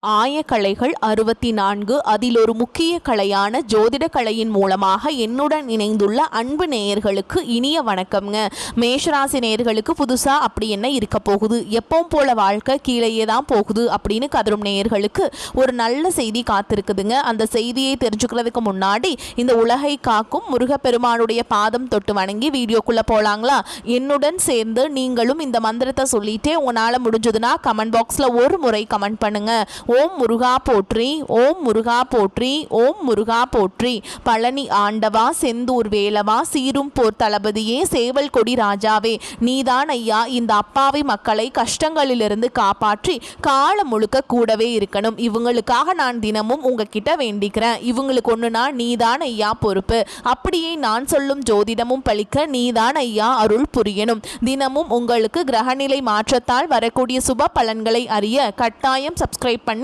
ஆயக்கலைகள் 64 அதில் ஒரு முக்கிய கலையான ஜோதிட கலையின் மூலமாக என்னுடன் இணைந்துள்ள அன்பு நேயர்களுக்கு இனிய வணக்கம்ங்க. மேஷராசி நேயர்களுக்கு புதுசா அப்படி என்ன இருக்க போகுது, எப்பவும் போல வாழ்க்கை கீழேயே தான் போகுது அப்படின்னு கதரும் நேயர்களுக்கு ஒரு நல்ல செய்தி காத்திருக்குதுங்க. அந்த செய்தியை தெரிஞ்சுக்கிறதுக்கு முன்னாடி இந்த உலகை காக்கும் முருகப்பெருமானுடைய பாதம் தொட்டு வணங்கி வீடியோக்குள்ள போலாங்களா? என்னுடன் சேர்ந்து நீங்களும் இந்த மந்திரத்தை சொல்லிட்டே உங்களால முடிஞ்சதுன்னா கமெண்ட் பாக்ஸ்ல ஒரு முறை கமெண்ட் பண்ணுங்க. ஓம் முருகா போற்றி, ஓம் முருகா போற்றி, ஓம் முருகா போற்றி. பழனி ஆண்டவா, செந்தூர் வேலவா, சீரும் போர் தளபதியே, சேவல் கொடி ராஜாவே, நீதான் ஐயா இந்த அப்பாவி மக்களை கஷ்டங்களிலிருந்து காப்பாற்றி காலம் முழுக்க கூடவே இருக்கணும். இவங்களுக்காக நான் தினமும் உங்ககிட்ட வேண்டிக்கிறேன். இவங்களுக்கு ஒண்ணுனா நீதான் ஐயா பொறுப்பு. அப்படியே நான் சொல்லும் ஜோதிடமும் பழிக்க நீதான் ஐயா அருள் புரியணும். தினமும் உங்களுக்கு கிரகநிலை மாற்றத்தால் வரக்கூடிய சுப பலன்களை அறிய கட்டாயம் சப்ஸ்கிரைப் பண்ணி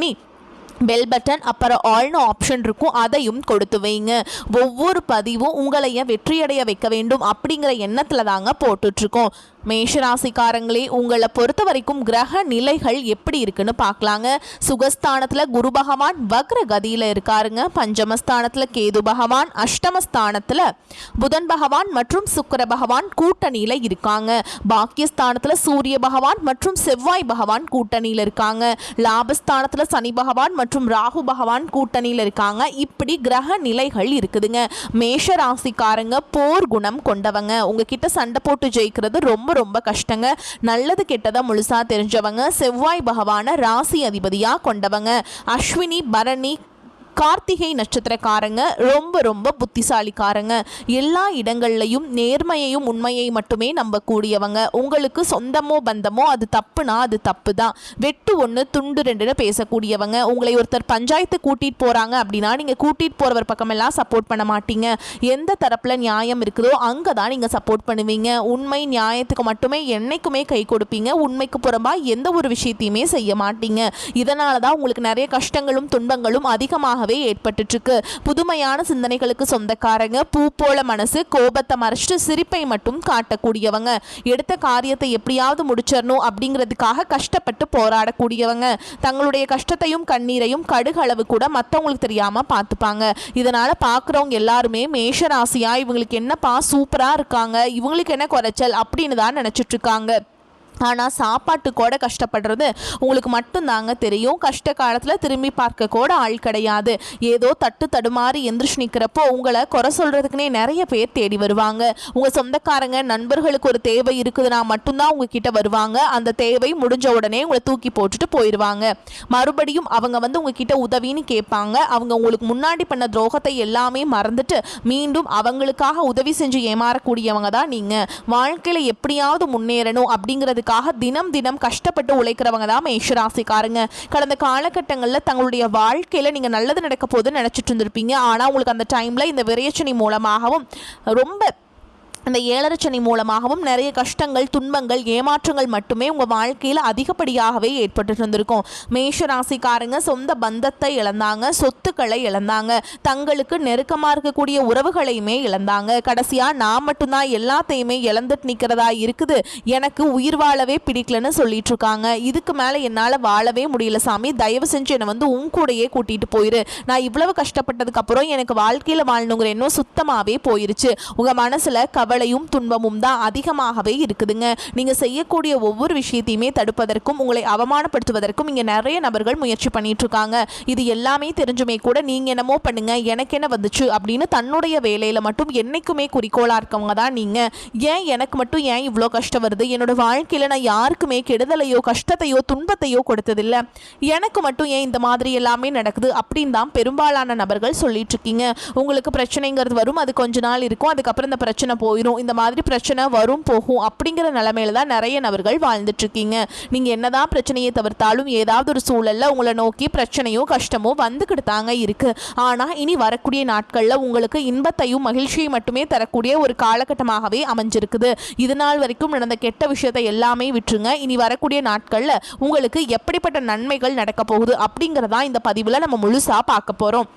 பெல் பட்டன் அப்புறம் ஆல்னு ஆப்ஷன் இருக்கும், அதையும் கொடுத்து வைங்க. ஒவ்வொரு பதிவும் உங்களைய வெற்றியடைய வைக்க வேண்டும் அப்படிங்கிற எண்ணத்தில் தாங்க போட்டுட்ருக்கோம். மேஷராசிக்காரங்களே, உங்களை பொறுத்த வரைக்கும் கிரக நிலைகள் எப்படி இருக்குன்னு பார்க்கலாங்க. சுகஸ்தானத்தில் குரு பகவான் வக்ர கதியில் இருக்காருங்க. பஞ்சமஸ்தானத்தில் கேது பகவான், அஷ்டமஸ்தானத்தில் புதன் பகவான் மற்றும் சுக்கிர பகவான் கூட்டணியில் இருக்காங்க. பாக்கியஸ்தானத்தில் சூரிய பகவான் மற்றும் செவ்வாய் பகவான் கூட்டணியில் இருக்காங்க. லாபஸ்தானத்தில் சனி பகவான் மற்றும் ராகு பகவான் கூட்டணியில் இருக்காங்க. இப்படி கிரக நிலைகள் இருக்குதுங்க. மேஷ ராசிக்காரங்க போர் குணம் கொண்டவங்க. உங்ககிட்ட சண்டை போட்டு ஜெயிக்கிறது ரொம்ப ரொம்ப கஷ்டங்க. நல்லது கெட்டதை முழுசா தெரிஞ்சவங்க. செவ்வாய் பகவான ராசி அதிபதியா கொண்டவங்க. அஸ்வினி பரணி கார்த்திகை நட்சத்திரக்காரங்க ரொம்ப ரொம்ப புத்திசாலிக்காரங்க. எல்லா இடங்கள்லையும் நேர்மையையும் உண்மையை மட்டுமே நம்பக்கூடியவங்க. உங்களுக்கு சொந்தமோ பந்தமோ அது தப்புனா அது தப்பு தான். வெட்டு ஒன்று துண்டு ரெண்டுன்னு பேசக்கூடியவங்க. உங்களை ஒருத்தர் பஞ்சாயத்து கூட்டிகிட்டு போகிறாங்க அப்படின்னா நீங்கள் கூட்டிகிட்டு போகிறவர் பக்கமெல்லாம் சப்போர்ட் பண்ண மாட்டீங்க. எந்த தரப்பில் நியாயம் இருக்குதோ அங்கே தான் நீங்கள் சப்போர்ட் பண்ணுவீங்க. உண்மை நியாயத்துக்கு மட்டுமே என்னைக்குமே கை கொடுப்பீங்க. உண்மைக்கு புறம்பாக எந்த ஒரு விஷயத்தையுமே செய்ய மாட்டீங்க. இதனால தான் உங்களுக்கு நிறைய கஷ்டங்களும் துன்பங்களும் அதிகமாக ஏற்பட்டு. புதுமையான சிந்தனைகளுக்கு சொந்தக்காரங்க. பூ போல மனசு, கோபத்தை மறைச்சிட்டு சிரிப்பை மட்டும் காட்டக்கூடியவங்க. எடுத்த காரியத்தை எப்படியாவது முடிச்சிடணும் அப்படிங்கிறதுக்காக கஷ்டப்பட்டு போராடக்கூடியவங்க. தங்களுடைய கஷ்டத்தையும் கண்ணீரையும் கடுகளவு கூட மற்றவங்களுக்கு தெரியாம பார்த்துப்பாங்க. இதனால பார்க்குறவங்க எல்லாருமே மேஷ ராசியா இவங்களுக்கு என்னப்பா சூப்பரா இருக்காங்க, இவங்களுக்கு என்ன குறைச்சல் அப்படின்னு தான் நினைச்சிட்டு இருக்காங்க. ஆனால் சாப்பாட்டு கூட கஷ்டப்படுறது உங்களுக்கு மட்டும்தாங்க தெரியும். கஷ்ட காலத்தில் திரும்பி பார்க்க கூட ஆள் கிடையாது. ஏதோ தட்டு தடுமாறி எந்திரிச்சு நிற்கிறப்போ உங்களை குறை சொல்கிறதுக்குனே நிறைய பேர் தேடி வருவாங்க. உங்கள் சொந்தக்காரங்க நண்பர்களுக்கு ஒரு தேவை இருக்குதுன்னா மட்டும்தான் உங்ககிட்ட வருவாங்க. அந்த தேவை முடிஞ்ச உடனே உங்களை தூக்கி போட்டுட்டு போயிடுவாங்க. மறுபடியும் அவங்க உங்ககிட்ட உதவின்னு கேட்பாங்க. அவங்க உங்களுக்கு முன்னாடி பண்ண துரோகத்தை எல்லாமே மறந்துட்டு மீண்டும் அவங்களுக்காக உதவி செஞ்சு ஏமாறக்கூடியவங்க தான் நீங்கள். வாழ்க்கையில் எப்படியாவது முன்னேறணும் அப்படிங்கிறது தினம் தினம் கஷ்டப்பட்டு உழைக்கிறவங்க தான் மேஷராசிக்காரங்க. கடந்த காலகட்டங்களில் தங்களுடைய வாழ்க்கையில நீங்க நல்லது நடக்க போது நினைச்சிட்டு இருந்திருப்பீங்க. ஆனா உங்களுக்கு அந்த டைம்ல இந்த விரயச்சனி மூலமாகவும் ரொம்ப அந்த ஏழரச்சனி மூலமாகவும் நிறைய கஷ்டங்கள் துன்பங்கள் ஏமாற்றங்கள் மட்டுமே உங்கள் வாழ்க்கையில் அதிகப்படியாகவே ஏற்பட்டு இருந்திருக்கும். மேஷ ராசிக்காரங்க சொந்த பந்தத்தை இழந்தாங்க, சொத்துக்களை இழந்தாங்க, தங்களுக்கு நெருக்கமாக இருக்கக்கூடிய உறவுகளையுமே இழந்தாங்க. கடைசியாக நான் மட்டும்தான் எல்லாத்தையுமே இழந்துட்டு நிற்கிறதா இருக்குது, எனக்கு உயிர் வாழவே பிடிக்கலன்னு சொல்லிட்டு இருக்காங்க. இதுக்கு மேலே என்னால் வாழவே முடியல சாமி, தயவு செஞ்சு என்னை உன் கூடையே கூட்டிகிட்டு போயிரு. நான் இவ்வளவு கஷ்டப்பட்டதுக்கு அப்புறம் எனக்கு வாழ்க்கையில் வாழணுங்கிற எண்ணம் சுத்தமாகவே போயிருச்சு. உங்கள் மனசில் கவலையும் துன்பமும் தான் அதிகமாகவே இருக்குதுங்க. நீங்க செய்யக்கூடிய ஒவ்வொரு விஷயத்தையுமே தடுப்பதற்கும் உங்களை அவமானப்படுத்துவதற்கும் இங்க நிறைய நபர்கள் முயற்சி பண்ணிட்டு இருக்காங்க. இது எல்லாமே தெரிஞ்சுமே கூட நீங்க என்னமோ பண்ணுங்க எனக்கு என்ன வந்துச்சு அப்படின்னு தன்னுடைய வேலையில மட்டும் என்னைக்குமே குறிக்கோளா இருக்கவங்க தான் நீங்க. ஏன் எனக்கு மட்டும் ஏன் இவ்வளோ கஷ்டம் வருது, என்னோட வாழ்க்கையில நான் யாருக்குமே கெடுதலையோ கஷ்டத்தையோ துன்பத்தையோ கொடுத்ததில்லை, எனக்கு மட்டும் ஏன் இந்த மாதிரி எல்லாமே நடக்குது அப்படின்னு தான் பெரும்பாலான நபர்கள் சொல்லிட்டு இருக்கீங்க. உங்களுக்கு பிரச்சனைங்கிறது வரும், அது கொஞ்ச நாள் இருக்கும், அதுக்கப்புறம் இந்த பிரச்சனை போயிடும். இந்த மாதிரி பிரச்சனை வரும் போகும் அப்படிங்கிற நிலைமையில தான் நிறைய நபர்கள் வாழ்ந்துட்டு இருக்கீங்க. நீங்க என்னதான் பிரச்சனையை தவிர்த்தாலும் ஏதாவது ஒரு சூழல்ல உங்களை நோக்கி பிரச்சனையோ கஷ்டமோ வந்துக்கிட்டு தாங்க இருக்கு. ஆனா இனி வரக்கூடிய நாட்கள்ல உங்களுக்கு இன்பத்தையும் மகிழ்ச்சியை மட்டுமே தரக்கூடிய ஒரு காலகட்டமாகவே அமைஞ்சிருக்குது. இது நாள் வரைக்கும் நடந்த கெட்ட விஷயத்தை எல்லாமே விட்டுருங்க. இனி வரக்கூடிய நாட்கள்ல உங்களுக்கு எப்படிப்பட்ட நன்மைகள் நடக்க போகுது அப்படிங்கறதா இந்த பதிவுல நம்ம முழுசா பார்க்க போறோம்.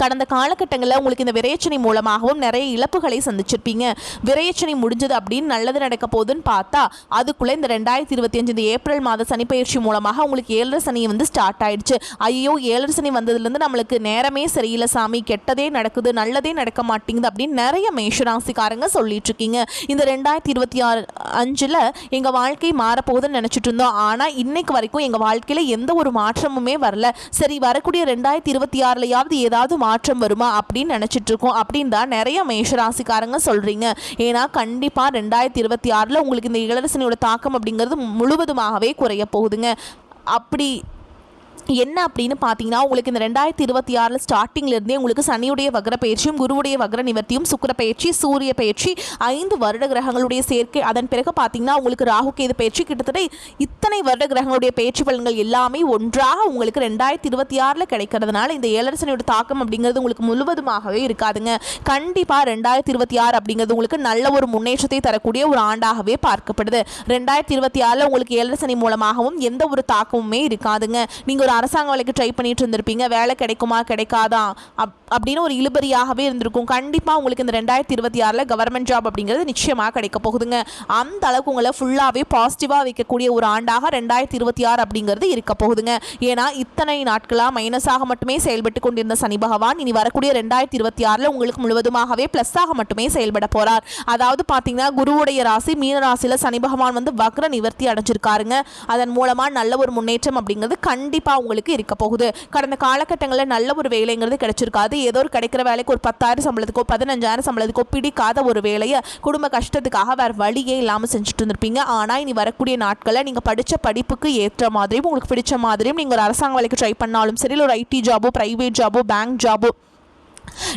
கடந்த காலகட்டங்களில் உங்களுக்கு இந்த விரையச்சனை மூலமாகவும் நிறைய இழப்புகளை சந்திச்சிருப்பீங்க. விரையச்சனை முடிஞ்சது அப்படின்னு நல்லது நடக்க போகுதுன்னு பார்த்தா அதுக்குள்ளே இந்த 2025 இந்த ஏப்ரல் மாத சனிப்பயிற்சி மூலமாக உங்களுக்கு 7 சனி வந்து ஸ்டார்ட் ஆயிடுச்சு. ஐயோ 7 சனி வந்ததுலேருந்து நம்மளுக்கு நேரமே சரியில்லை சாமி, கெட்டதே நடக்குது, நல்லதே நடக்க மாட்டேங்குது அப்படின்னு நிறைய மேஷராசிக்காரங்க சொல்லிட்டு இருக்கீங்க. இந்த 2026 எங்கள் வாழ்க்கை மாறப்போகுதுன்னு நினச்சிட்டு இருந்தோம், ஆனால் இன்னைக்கு வரைக்கும் எங்கள் வாழ்க்கையில் எந்த ஒரு மாற்றமுமே வரல. சரி, வரக்கூடிய 2026 ஏதாவது மாற்றம் வருமா அப்படின்னு நினச்சிட்டு இருக்கோம் அப்படின்னு தான் நிறைய மேஷராசிக்காரங்க சொல்கிறீங்க. ஏன்னா கண்டிப்பாக 2026 உங்களுக்கு இந்த இளரசனியோட தாக்கம் அப்படிங்கிறது முழுவதுமாகவே குறைய போகுதுங்க. அப்படி என்ன அப்படின்னு பார்த்தீங்கன்னா உங்களுக்கு இந்த 2026 ஸ்டார்டிங்லேருந்தே உங்களுக்கு சனியுடைய வக்ர பயிற்சியும் குருவுடைய வக்ர நிவர்த்தியும் சுக்கிர பயிற்சி சூரிய பயிற்சி 5 வருட கிரகங்களுடைய சேர்க்கை, அதன் பிறகு பார்த்தீங்கன்னா உங்களுக்கு ராகு கேது பயிற்சி, கிட்டத்தட்ட இத்தனை வருட கிரகங்களுடைய பயிற்சி பலன்கள் எல்லாமே ஒன்றாக உங்களுக்கு 2026 கிடைக்கிறதுனால இந்த 7 சனியோட தாக்கம் அப்படிங்கிறது உங்களுக்கு முழுவதுமாகவே இருக்காதுங்க. கண்டிப்பாக 2026 அப்படிங்கிறது உங்களுக்கு நல்ல ஒரு முன்னேற்றத்தை தரக்கூடிய ஒரு ஆண்டாகவே பார்க்கப்படுது. 2026 உங்களுக்கு 7 சனி மூலமாகவும் எந்த ஒரு தாக்கமுமே இருக்காதுங்க. நீங்கள் ஒரு அரசாங்க வேலைக்கு ட்ரை பண்ணிட்டு இருந்திருப்பீங்க, வேலை கிடைக்குமா கிடைக்காதா அப்படின்னு ஒரு இழுபறியாகவே இருந்திருக்கும். கண்டிப்பாக உங்களுக்கு இந்த 2026 கவர்மெண்ட் ஜாப் அப்படிங்கிறது நிச்சயமாக கிடைக்க போகுதுங்க. அந்த அளவுக்கு உங்களை ஃபுல்லாகவே பாசிட்டிவாக வைக்கக்கூடிய ஒரு ஆண்டாக 2026 அப்படிங்கிறது இருக்க போகுதுங்க. ஏன்னா இத்தனை நாட்களாக மைனஸாக மட்டுமே செயல்பட்டு கொண்டிருந்த சனி பகவான் இனி வரக்கூடிய 2026 உங்களுக்கு முழுவதுமாகவே ப்ளஸ்ஸாக மட்டுமே செயல்பட போகிறார். அதாவது பார்த்தீங்கன்னா குருவுடைய ராசி மீன ராசியில் சனி பகவான் வந்து வக்ர நிவர்த்தி அடைஞ்சிருக்காருங்க. அதன் மூலமாக நல்ல ஒரு முன்னேற்றம் அப்படிங்கிறது கண்டிப்பாக உங்களுக்கு இருக்க போகுது. கடந்த காலகட்டங்களில் நல்ல ஒரு வேலைங்கிறது கிடைச்சிருக்காது. ஏதோ ஒரு கிடைக்கிற வேலைக்கு ஒரு 10,000 சம்பளத்துக்கோ 15,000 சம்பளத்துக்கோ பிடிக்காத ஒரு வேலையை குடும்ப கஷ்டத்துக்காக வேறு வழியே இல்லாமல் செஞ்சுட்டு இருந்திருப்பீங்க. ஆனால் இனி வரக்கூடிய நாட்களில் நீங்கள் படித்த படிப்புக்கு ஏற்ற மாதிரியும் உங்களுக்கு பிடிச்ச மாதிரியும் நீங்கள் ஒரு அரசாங்க வேலைக்கு ட்ரை பண்ணாலும் சரி, ஒரு ஐடி ஜாபோ ப்ரைவேட் ஜாபோ பேங்க் ஜாபோ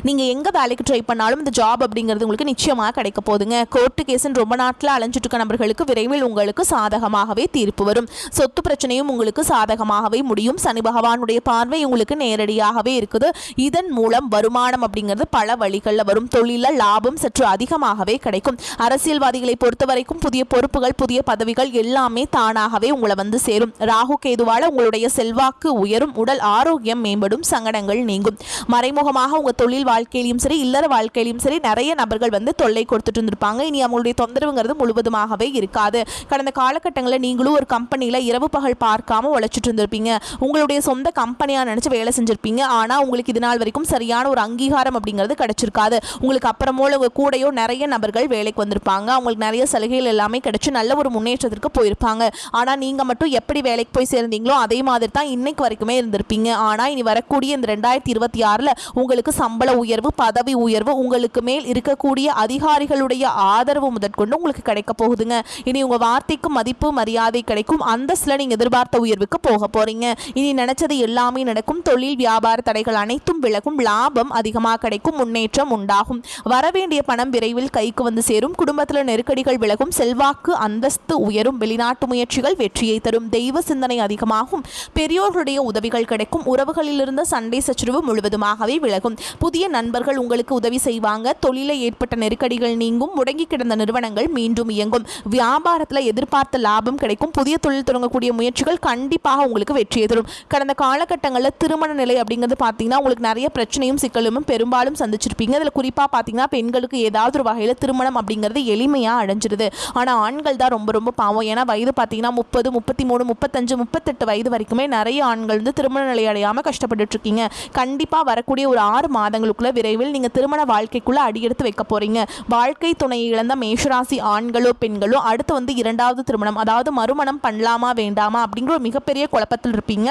நீங்கள் எங்கே வேலைக்கு ட்ரை பண்ணாலும் இந்த ஜாப் அப்படிங்கிறது உங்களுக்கு நிச்சயமாக கிடைக்க போகுதுங்க. கோர்ட்டு கேஸுன்னு ரொம்ப நாட்டில் அலைஞ்சிட்டு இருக்க நபர்களுக்கு விரைவில் உங்களுக்கு சாதகமாகவே தீர்ப்பு வரும். சொத்து பிரச்சனையும் உங்களுக்கு சாதகமாகவே முடியும். சனி பகவானுடைய பார்வை உங்களுக்கு நேரடியாகவே இருக்குது. இதன் மூலம் வருமானம் அப்படிங்கிறது பல வழிகளில் வரும். தொழிலில் லாபம் சற்று அதிகமாகவே கிடைக்கும். அரசியல்வாதிகளை பொறுத்த வரைக்கும் புதிய பொறுப்புகள் புதிய பதவிகள் எல்லாமே தானாகவே உங்களை வந்து சேரும். ராகு கேதுவால் உங்களுடைய செல்வாக்கு உயரும். உடல் ஆரோக்கியம் மேம்படும். சங்கடங்கள் நீங்கும். மறைமுகமாக உங்கள் தொழில் வாழ்க்கையிலும் சரி இல்லற வாழ்க்கையிலும் சரி நிறைய நபர்கள் வந்து தொல்லை கொடுத்துட்டு இருந்திருப்பாங்க. இனி அவங்களுடைய தொந்தரவுங்கிறது முழுவதுமாகவே இருக்காது. கடந்த காலகட்டங்களில் நீங்களும் ஒரு கம்பெனியில் இரவு பகல் பார்க்காம உழைச்சிட்டு இருந்திருப்பீங்க. உங்களுடைய சொந்த கம்பெனியாக நினச்சி வேலை செஞ்சுருப்பீங்க. ஆனால் உங்களுக்கு இது நாள் வரைக்கும் சரியான ஒரு அங்கீகாரம் அப்படிங்கிறது கிடைச்சிருக்காது. உங்களுக்கு அப்புறமோ உங்கள் கூடையோ நிறைய நபர்கள் வேலைக்கு வந்திருப்பாங்க. அவங்களுக்கு நிறைய சலுகைகள் எல்லாமே கிடைச்சி நல்ல ஒரு முன்னேற்றத்திற்கு போயிருப்பாங்க. ஆனால் நீங்கள் மட்டும் எப்படி வேலைக்கு போய் சேர்ந்தீங்களோ அதே மாதிரி தான் இன்னைக்கு வரைக்குமே இருந்திருப்பீங்க. ஆனால் இனி வரக்கூடிய இந்த 2026 உங்களுக்கு சம்பள உயர்வு பதவி உயர்வு உங்களுக்கு மேல் இருக்கக்கூடிய அதிகாரிகளுடைய ஆதரவு முதற்கொண்டு உங்களுக்கு கிடைக்க போகுதுங்க. இனி உங்க வார்த்தைக்கு மதிப்பு மரியாதை கிடைக்கும். அந்தஸ்தில் நீங்க எதிர்பார்த்த உயர்வுக்கு போக போறீங்க. இனி நினைச்சது எல்லாமே நடக்கும். தொழில் வியாபார தடைகள் அனைத்தும் விலகும். லாபம் அதிகமாக கிடைக்கும். முன்னேற்றம் உண்டாகும். வரவேண்டிய பணம் விரைவில் கைக்கு வந்து சேரும். குடும்பத்தில் நெருக்கடிகள் விலகும். செல்வாக்கு அந்தஸ்து உயரும். வெளிநாட்டு முயற்சிகள் வெற்றியை தரும். தெய்வ சிந்தனை அதிகமாகும். பெரியோர்களுடைய உதவிகள் கிடைக்கும். உறவுகளில் இருந்த சண்டை சச்சரவு முழுவதுமாகவே விலகும். புதிய நண்பர்கள் உங்களுக்கு உதவி செய்வாங்க. தொழிலில் ஏற்பட்ட நெருக்கடிகள் நீங்கும். முடங்கி கிடந்த நிறுவனங்கள் மீண்டும் இயங்கும். வியாபாரத்தில் எதிர்பார்த்த லாபம் கிடைக்கும். புதிய தொழில் தொடங்கக்கூடிய முயற்சிகள் கண்டிப்பாக உங்களுக்கு வெற்றியை தரும். கடந்த காலகட்டங்களில் திருமண நிலை அப்படிங்கிறது பார்த்தீங்கன்னா உங்களுக்கு நிறைய பிரச்சனையும் சிக்கலும் பெரும்பாலும் சந்திச்சிருப்பீங்க. அதில் குறிப்பாக பார்த்தீங்கன்னா பெண்களுக்கு ஏதாவது ஒரு வகையில் திருமணம் அப்படிங்கிறது எளிமையாக அடைஞ்சிருது. ஆனால் ஆண்கள் தான் ரொம்ப ரொம்ப பாவம். ஏன்னா வயது பார்த்தீங்கன்னா 30 33 35 38 வயது வரைக்குமே நிறைய ஆண்கள் வந்து திருமண நிலை அடையாமல் கஷ்டப்பட்டு இருக்கீங்க. கண்டிப்பாக வரக்கூடிய ஒரு 6 மாதங்களுக்குள்ள விரைவில் நீங்க திருமண வாழ்க்கைக்குள்ள அடியெடுத்து வைக்க போறீங்க. வாழ்க்கை துணையை இழந்த மேஷராசி ஆண்களோ பெண்களோ அடுத்து வந்து 2வது திருமணம் அதாவது மறுமணம் பண்ணலாமா வேண்டாமா அப்படிங்கிற ஒரு மிகப்பெரிய குழப்பத்தில் இருப்பீங்க.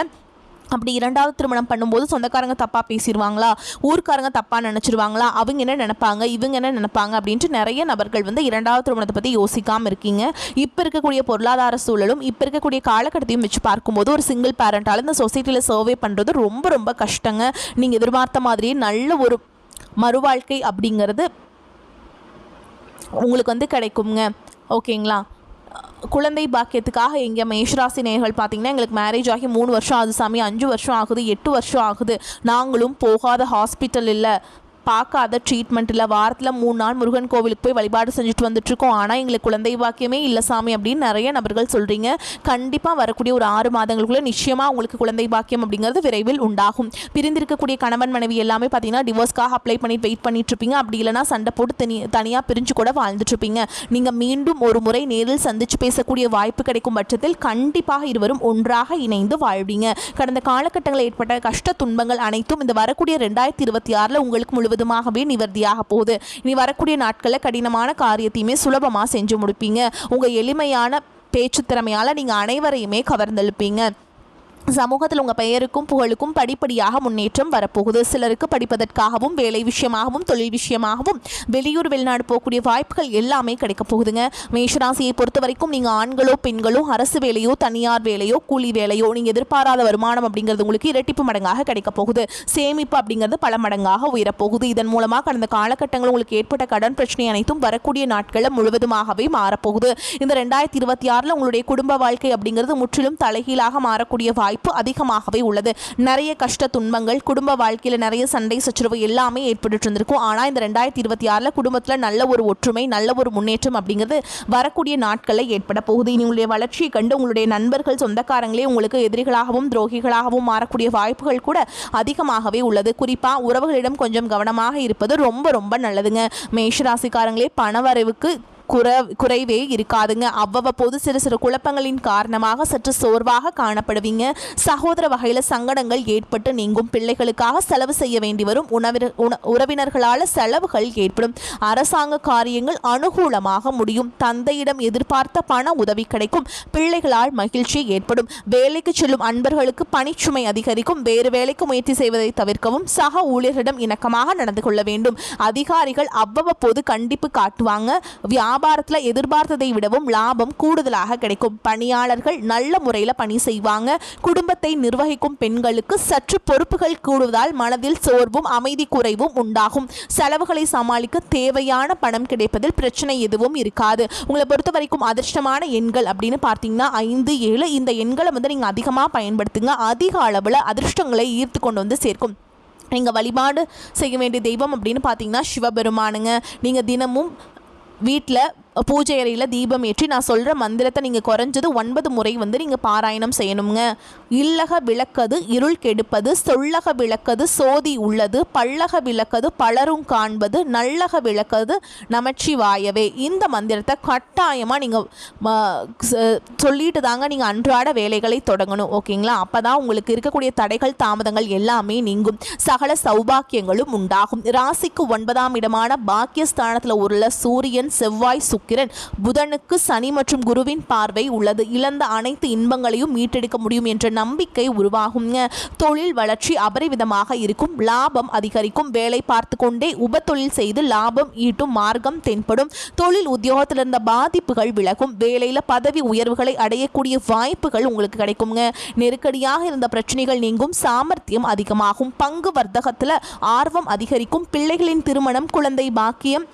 அப்படி 2வது திருமணம் பண்ணும்போது சொந்தக்காரங்க தப்பாக பேசிடுவாங்களா, ஊர்க்காரங்க தப்பாக நினச்சிருவாங்களா, அவங்க என்ன நினைப்பாங்க இவங்க என்ன நினைப்பாங்க அப்படின்ட்டு நிறைய நபர்கள் வந்து 2வது திருமணத்தை பற்றி யோசிக்காமல் இருக்கீங்க. இப்போ இருக்கக்கூடிய பொருளாதார சூழலும் இப்போ இருக்கக்கூடிய காலகட்டத்தையும் வச்சு பார்க்கும்போது ஒரு சிங்கிள் பேரண்டால் இந்த சொசைட்டியில் சர்வே பண்ணுறது ரொம்ப ரொம்ப கஷ்டங்க. நீங்கள் எதிர்பார்த்த மாதிரியே நல்ல ஒரு மறுவாழ்க்கை அப்படிங்கிறது உங்களுக்கு வந்து கிடைக்குங்க. ஓகேங்களா? குழந்தை பாக்கியத்துக்காக எங்கள் மேஷராசி நேயர்கள் பார்த்தீங்கன்னா எங்களுக்கு மேரேஜ் ஆகி 3 வருஷம் ஆகுது சாமி, 5 வருஷம் ஆகுது, 8 வருஷம் ஆகுது, நாங்களும் போகாத ஹாஸ்பிட்டல் இல்லை, பார்க்காத ட்ரீட்மெண்ட் இல்லை, வாரத்தில் 3 நாள் முருகன் கோவிலுக்கு போய் வழிபாடு செஞ்சுட்டு வந்துட்டுருக்கோம், ஆனால் எங்களுக்கு குழந்தை பாக்கியமே இல்லை சாமி அப்படின்னு நிறைய நபர்கள் சொல்கிறீங்க. கண்டிப்பாக வரக்கூடிய ஒரு 6 மாதங்களுக்குள்ளே நிச்சயமாக உங்களுக்கு குழந்தை பாக்கியம் அப்படிங்கிறது விரைவில் உண்டாகும். பிரிந்திருக்கக்கூடிய கணவன் மனைவி எல்லாமே பார்த்தீங்கன்னா டிவோர்ஸ்க்காக அப்ளை பண்ணிட்டு வெயிட் பண்ணிட்டு இருப்பீங்க. அப்படி இல்லைனா சண்டை போட்டு தனியாக பிரிஞ்சு கூட வாழ்ந்துட்டு இருப்பீங்க. நீங்கள் மீண்டும் ஒரு முறை நேரில் சந்திச்சு பேசக்கூடிய வாய்ப்பு கிடைக்கும் பட்சத்தில் கண்டிப்பாக இருவரும் ஒன்றாக இணைந்து வாழ்வீங்க. கடந்த காலகட்டங்களில் ஏற்பட்ட கஷ்ட துன்பங்கள் அனைத்தும் இந்த வரக்கூடிய 2026 உங்களுக்கு முழுவதுமாகவே நிவர்த்தியாக போகுது. இனி வரக்கூடிய நாட்களில் கடினமான காரியத்தையுமே சுலபமாக செஞ்சு முடிப்பீங்க. உங்கள் எளிமையான பேச்சு திறமையால் நீங்கள் அனைவரையுமே கவர்ந்தெழுப்பீங்க. சமூகத்தில் உங்கள் பெயருக்கும் புகழுக்கும் படிப்படியாக முன்னேற்றம் வரப்போகுது. சிலருக்கு படிப்பதற்காகவும் வேலை விஷயமாகவும் தொழில் விஷயமாகவும் வெளியூர் வெளிநாடு போகக்கூடிய வாய்ப்புகள் எல்லாமே கிடைக்க போகுதுங்க. மேஷராசியை பொறுத்த வரைக்கும் நீங்கள் ஆண்களோ பெண்களோ அரசு வேலையோ தனியார் வேலையோ கூலி வேலையோ நீங்கள் எதிர்பாராத வருமானம் அப்படிங்கிறது உங்களுக்கு இரட்டிப்பு மடங்காக கிடைக்க போகுது. சேமிப்பு அப்படிங்கிறது பல மடங்காக உயரப்போகுது. இதன் மூலமாக கடந்த காலகட்டங்கள் உங்களுக்கு ஏற்பட்ட கடன் பிரச்சனை அனைத்தும் வரக்கூடிய நாட்களில் முழுவதுமாகவே மாறப்போகுது. இந்த 2026 உங்களுடைய குடும்ப வாழ்க்கை அப்படிங்கிறது முற்றிலும் தலைகீழாக மாறக்கூடிய வாய்ப்பு அதிகமாகவே உள்ளது. நிறைய கஷ்ட துன்பங்கள் குடும்ப வாழ்க்கையில் நிறைய சண்டை சச்சரவு எல்லாமே ஏற்பட்டு இருந்திருக்கும். ஆனால் இந்த 2026 குடும்பத்தில் நல்ல ஒரு ஒற்றுமை நல்ல ஒரு முன்னேற்றம் அப்படிங்கிறது வரக்கூடிய நாட்களில் ஏற்பட போகுது. உங்களுடைய வளர்ச்சியை கண்டு உங்களுடைய நண்பர்கள் சொந்தக்காரங்களே உங்களுக்கு எதிரிகளாகவும் துரோகிகளாகவும் மாறக்கூடிய வாய்ப்புகள் கூட அதிகமாகவே உள்ளது. குறிப்பாக உறவுகளிடம் கொஞ்சம் கவனமாக இருப்பது ரொம்ப ரொம்ப நல்லதுங்க. மேஷராசிக்காரங்களே பணவரவுக்கு குறைவே இருக்காதுங்க. அவ்வப்போது சிறு சிறு குழப்பங்களின் காரணமாக சற்று சோர்வாக காணப்படுவீங்க. சகோதர வகையில் சங்கடங்கள் ஏற்பட்டு நீங்கும். பிள்ளைகளுக்காக செலவு செய்ய வேண்டி வரும். உறவினர்களால் செலவுகள் ஏற்படும். அரசாங்க காரியங்கள் அனுகூலமாக முடியும். தந்தையிடம் எதிர்பார்த்த பண உதவி கிடைக்கும். பிள்ளைகளால் மகிழ்ச்சி ஏற்படும். வேலைக்கு செல்லும் அன்பர்களுக்கு பணிச்சுமை அதிகரிக்கும். வேறு வேலைக்கு முயற்சி செய்வதை தவிர்க்கவும் சக ஊழியர்களிடம் இணக்கமாக நடந்து கொள்ள வேண்டும். அதிகாரிகள் அவ்வப்போது கண்டிப்பு காட்டுவாங்க. வியாபாரத்தில் எதிர்பார்த்ததை விடவும் லாபம் கூடுதலாக கிடைக்கும். பணியாளர்கள் நல்ல முறையில் பணி செய்வாங்க. குடும்பத்தை நிர்வகிக்கும் பெண்களுக்கு சற்று பொறுப்புகள் கூடுவதால் மனதில் சோர்வும் அமைதி குறைவும் உண்டாகும். செலவுகளை சமாளிக்க தேவையான பணம் கிடைப்பதில் பிரச்சனை எதுவும் இருக்காது. உங்களை பொறுத்த வரைக்கும் அதிர்ஷ்டமான எண்கள் அப்படின்னு பார்த்தீங்கன்னா 5, 7 இந்த எண்களை நீங்கள் அதிகமாக பயன்படுத்துங்க. அதிக அளவில் அதிர்ஷ்டங்களை ஈர்த்து கொண்டு வந்து சேர்க்கும். நீங்கள் வழிபாடு செய்ய வேண்டிய தெய்வம் அப்படின்னு பார்த்தீங்கன்னா சிவபெருமானுங்க. நீங்கள் தினமும் வீட்டில் பூஜை அறையில் தீபம் ஏற்றி நான் சொல்கிற மந்திரத்தை நீங்கள் குறைஞ்சது 9 முறை நீங்கள் பாராயணம் செய்யணுங்க. இல்லக விளக்கது இருள் கெடுப்பது, சொல்லக விளக்கது சோதி உள்ளது, பல்லக விளக்கது பலரும் காண்பது, நல்லக விளக்கது நமச்சிவாயவே. இந்த மந்திரத்தை கட்டாயமாக நீங்கள் சொல்லிட்டு தாங்க நீங்கள் அன்றாட வேலைகளை தொடங்கணும். ஓகேங்களா? அப்போ தான் உங்களுக்கு இருக்கக்கூடிய தடைகள் தாமதங்கள் எல்லாமே நீங்கும். சகல சௌபாக்கியங்களும் உண்டாகும். ராசிக்கு 9ஆம் இடமான பாக்கியஸ்தானத்தில் உள்ள சூரியன் செவ்வாய் சுக்கிரன் புதனுக்கு சனி மற்றும் குருவின் பார்வை உள்ளது. இழந்த அனைத்து இன்பங்களையும் மீட்டெடுக்க முடியும் என்ற நம்பிக்கை உருவாகும். தொழில் வளர்ச்சி அபரிவிதமாக இருக்கும். லாபம் அதிகரிக்கும். வேலை பார்த்து கொண்டே உபத்தொழில் செய்து லாபம் ஈட்டும் மார்க்கம் தென்படும். தொழில் உத்தியோகத்தில் இருந்த பாதிப்புகள் விலகும். வேலையில் பதவி உயர்வுகளை அடையக்கூடிய வாய்ப்புகள் உங்களுக்கு கிடைக்குங்க. நெருக்கடியாக இருந்த பிரச்சனைகள் நீங்கும். சாமர்த்தியம் அதிகமாகும். பங்கு வர்த்தகத்தில் ஆர்வம் அதிகரிக்கும். பிள்ளைகளின் திருமணம், குழந்தை பாக்கியம்,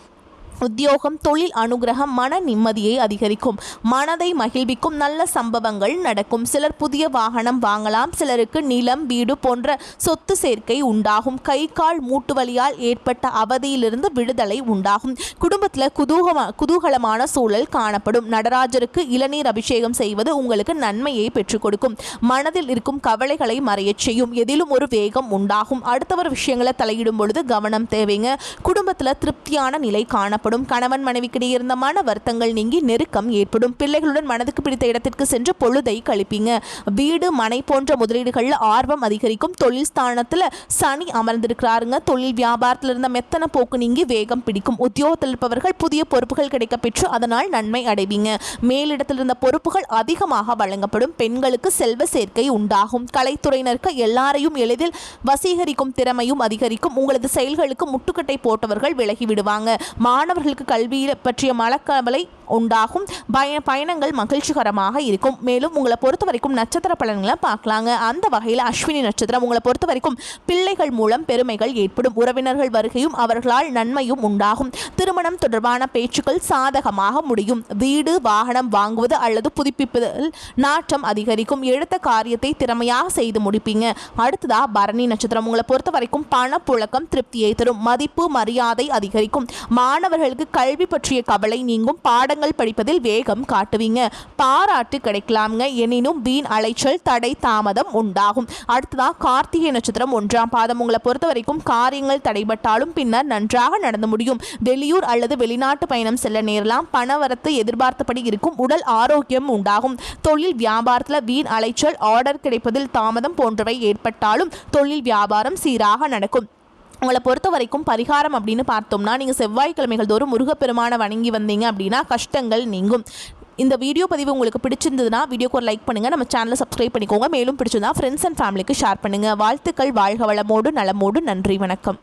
உத்தியோகம், தொழில் அனுகிரகம், மன நிம்மதியை அதிகரிக்கும். மனதை மகிழ்விக்கும் நல்ல சம்பவங்கள் நடக்கும். சிலர் புதிய வாகனம் வாங்கலாம். சிலருக்கு நிலம், வீடு போன்ற சொத்து சேர்க்கை உண்டாகும். கை கால் மூட்டு வலியால் ஏற்பட்ட அவதியிலிருந்து விடுதலை உண்டாகும். குடும்பத்தில் குதூகலமான சூழல் காணப்படும். நடராஜருக்கு இளநீர் அபிஷேகம் செய்வது உங்களுக்கு நன்மையை பெற்றுக் கொடுக்கும். மனதில் இருக்கும் கவலைகளை மறையச் செய்யும். எதிலும் ஒரு வேகம் உண்டாகும். அடுத்தவர் விஷயங்களை தலையிடும் பொழுது கவனம் தேவைங்க. குடும்பத்தில் திருப்தியான நிலை காணப்படும். கணவன் மனைவிக்கிடையே இருந்த மன வருத்தங்கள் நீங்கி நெருக்கம் ஏற்படும். பிள்ளைகளுடன் மனதுக்கு பிடித்த இடத்திற்கு சென்று பொழுதை கழிப்பீங்க. வீடு, மனை போன்ற முதலீடுகளில் ஆர்வம் அதிகரிக்கும். தொழில் ஸ்தானத்தில் சனி அமர்ந்திருக்கிறாருங்க. தொழில் வியாபாரத்தில் இருந்த மெத்தன போக்கு நீங்கி வேகம் பிடிக்கும். உத்தியோகத்தில் இருப்பவர்கள் புதிய பொறுப்புகள் கிடைக்க பெற்று அதனால் நன்மை அடைவீங்க. மேலிடத்தில் இருந்த பொறுப்புகள் அதிகமாக வழங்கப்படும். பெண்களுக்கு செல்வ சேர்க்கை உண்டாகும். கலைத்துறையினருக்கு எல்லாரையும் எளிதில் வசீகரிக்கும் திறமையும் அதிகரிக்கும். உங்களது செயல்களுக்கு முட்டுக்கட்டை போட்டவர்கள் விலகி விடுவாங்க. மாணவ மாணவர்களுக்கு கல்வியை பற்றிய மனக்கவலை உண்டாகும். பயணங்கள் மகிழ்ச்சிகரமாக இருக்கும். மேலும் உங்களை பொறுத்த வரைக்கும் நட்சத்திர பலன்களை பார்க்கலாங்க. அந்த வகையில் அஸ்வினி நட்சத்திரம் உங்களை பொறுத்த வரைக்கும் பிள்ளைகள் மூலம் பெருமைகள் ஏற்படும். உறவினர்கள் வருகையும் அவர்களால் நன்மையும் உண்டாகும். திருமணம் தொடர்பான பேச்சுக்கள் சாதகமாக முடியும். வீடு வாகனம் வாங்குவது அல்லது புதுப்பிப்பதில் நாட்டம் அதிகரிக்கும். எடுத்த காரியத்தை திறமையாக செய்து முடிப்பீங்க. அடுத்ததா பரணி நட்சத்திரம் உங்களை பொறுத்த வரைக்கும் பணப்புழக்கம் திருப்தியை தரும். மதிப்பு மரியாதை அதிகரிக்கும். மாணவர்களுக்கு கல்வி பற்றிய கவலை நீங்கும். பாடங்கள் படிப்பதில் வேகம் காட்டுவீங்க. பாராட்டு கிடைக்கலாம்ங்க. எனினும் வீண் அலைச்சல் தடை தாமதம் உண்டாகும். அடுத்ததா கார்த்திகை நட்சத்திரம் 1ஆம் பாதம் உங்களை பொறுத்த வரைக்கும் காரியங்கள் தடைபட்டாலும் பின்னர் நன்றாக நடந்து முடியும். வெளியூர் அல்லது வெளிநாட்டு பயணம் செல்ல நேரலாம். பணவரத்து எதிர்பார்த்தபடி இருக்கும். உடல் ஆரோக்கியம் உண்டாகும். தொழில் வியாபாரத்தில் வீண் அலைச்சல் ஆர்டர் கிடைப்பதில் தாமதம் போன்றவை ஏற்பட்டாலும் தொழில் வியாபாரம் சீராக நடக்கும். உங்களை பொறுத்த வரைக்கும் பரிகாரம் அப்படின்னு பார்த்தோம்னா நீங்கள் செவ்வாய்க்கிழமைகள் தோறும் முருகப்பெருமானை வணங்கி வந்தீங்க அப்படின்னா கஷ்டங்கள் நீங்கும். இந்த வீடியோ பதிவு உங்களுக்கு பிடிச்சிருந்ததுன்னா வீடியோக்கு ஒரு லைக் பண்ணுங்கள். நம்ம சேனலை சப்ஸ்கிரைப் பண்ணிக்கோங்க. மேலும் பிடிச்சிருந்தா ஃப்ரெண்ட்ஸ் அண்ட் ஃபேமிலிக்கு ஷேர் பண்ணுங்கள். வாழ்த்துக்கள். வாழ்க வளமோடு நலமோடு. நன்றி. வணக்கம்.